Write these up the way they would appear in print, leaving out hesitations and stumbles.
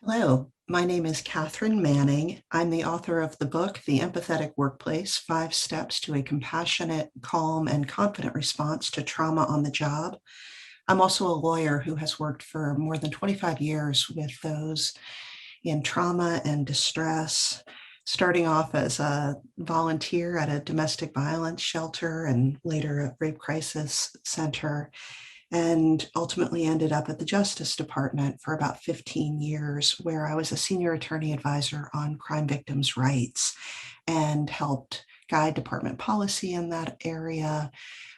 Hello, my name is Catherine Manning. I'm the author of the book, The Empathetic Workplace, 5 Steps to a Compassionate, Calm, and Confident Response to Trauma on the Job. I'm also a lawyer who has worked for more than 25 years with those in trauma and distress, starting off as a volunteer at a domestic violence shelter and later a rape crisis center, and ultimately ended up at the Justice Department for about 15 years, where I was a senior attorney advisor on crime victims' rights and helped guide department policy in that area.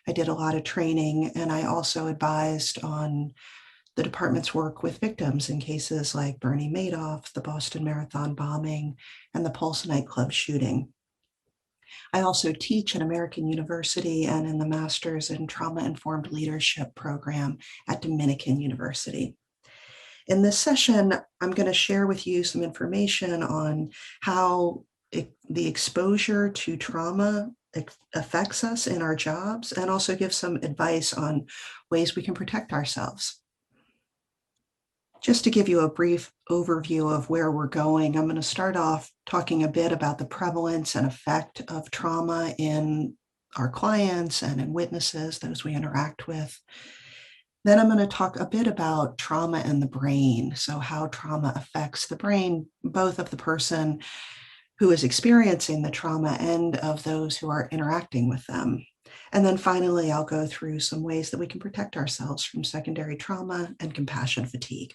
I did a lot of training, and I also advised on the department's work with victims in cases like Bernie Madoff, the Boston Marathon bombing, and the Pulse nightclub shooting. I also teach at American University and in the Master's in Trauma-Informed Leadership program at Dominican University. In this session, I'm going to share with you some information on how the exposure to trauma affects us in our jobs, and also give some advice on ways we can protect ourselves. Just to give you a brief overview of where we're going, I'm going to start off talking a bit about the prevalence and effect of trauma in our clients and in witnesses, those we interact with. Then I'm going to talk a bit about trauma and the brain, so how trauma affects the brain, both of the person who is experiencing the trauma and of those who are interacting with them. And then finally, I'll go through some ways that we can protect ourselves from secondary trauma and compassion fatigue.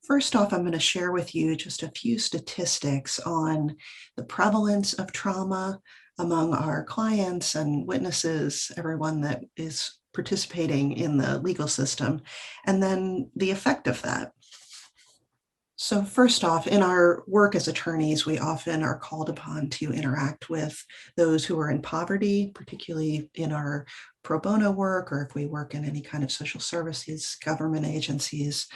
First off, I'm going to share with you just a few statistics on the prevalence of trauma among our clients and witnesses, everyone that is participating in the legal system, and then the effect of that. So first off, in our work as attorneys, we often are called upon to interact with those who are in poverty, particularly in our pro bono work, or if we work in any kind of social services, government agencies,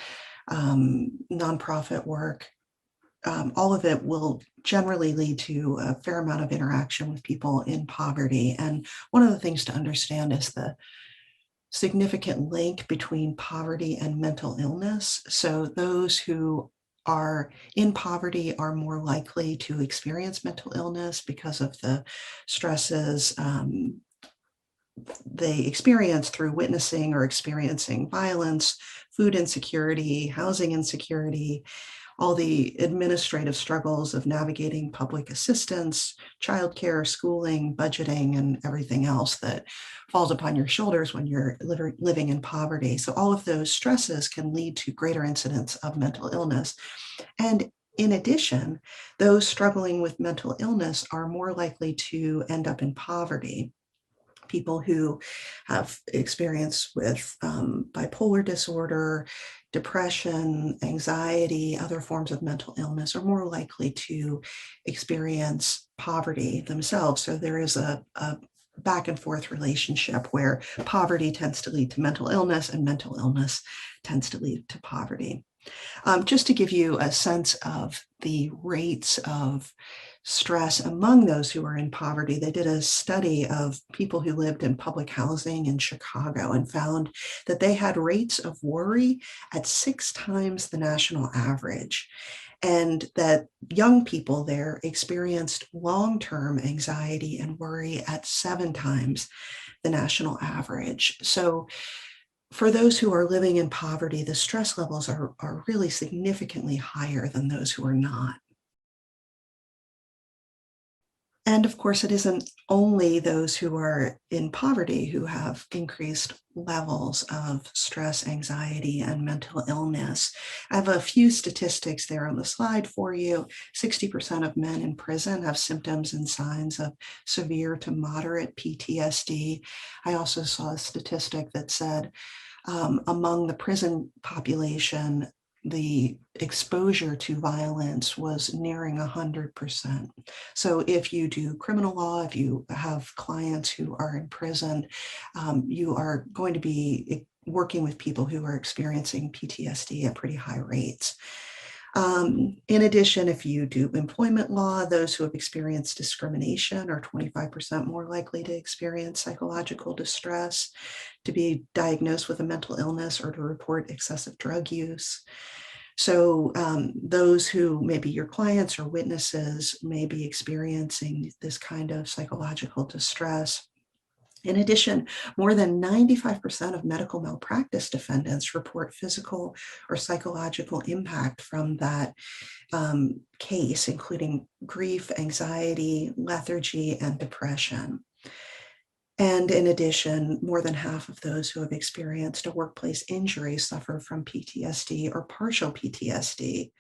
nonprofit work. All of it will generally lead to a fair amount of interaction with people in poverty. And one of the things to understand is the significant link between poverty and mental illness. So those who are in poverty are more likely to experience mental illness because of the stresses they experience through witnessing or experiencing violence, food insecurity, housing insecurity, all the administrative struggles of navigating public assistance, childcare, schooling, budgeting, and everything else that falls upon your shoulders when you're living in poverty. So all of those stresses can lead to greater incidence of mental illness. And in addition, those struggling with mental illness are more likely to end up in poverty. People who have experience with bipolar disorder, depression, anxiety, other forms of mental illness are more likely to experience poverty themselves. So there is a back and forth relationship where poverty tends to lead to mental illness and mental illness tends to lead to poverty. Just to give you a sense of the rates of stress among those who are in poverty, they did a study of people who lived in public housing in Chicago and found that they had rates of worry at 6 times the national average, and that young people there experienced long-term anxiety and worry at 7 times the national average. So for those who are living in poverty, the stress levels are really significantly higher than those who are not. And of course, it isn't only those who are in poverty who have increased levels of stress, anxiety, and mental illness. I have a few statistics there on the slide for you. 60% of men in prison have symptoms and signs of severe to moderate PTSD. I also saw a statistic that said among the prison population, the exposure to violence was nearing 100%. So if you do criminal law, if you have clients who are in prison, you are going to be working with people who are experiencing PTSD at pretty high rates. In addition, if you do employment law, those who have experienced discrimination are 25% more likely to experience psychological distress, to be diagnosed with a mental illness, or to report excessive drug use. So those who may be your clients or witnesses may be experiencing this kind of psychological distress. In addition, more than 95% of medical malpractice defendants report physical or psychological impact from that case, including grief, anxiety, lethargy, and depression. And in addition, more than half of those who have experienced a workplace injury suffer from PTSD or partial PTSD.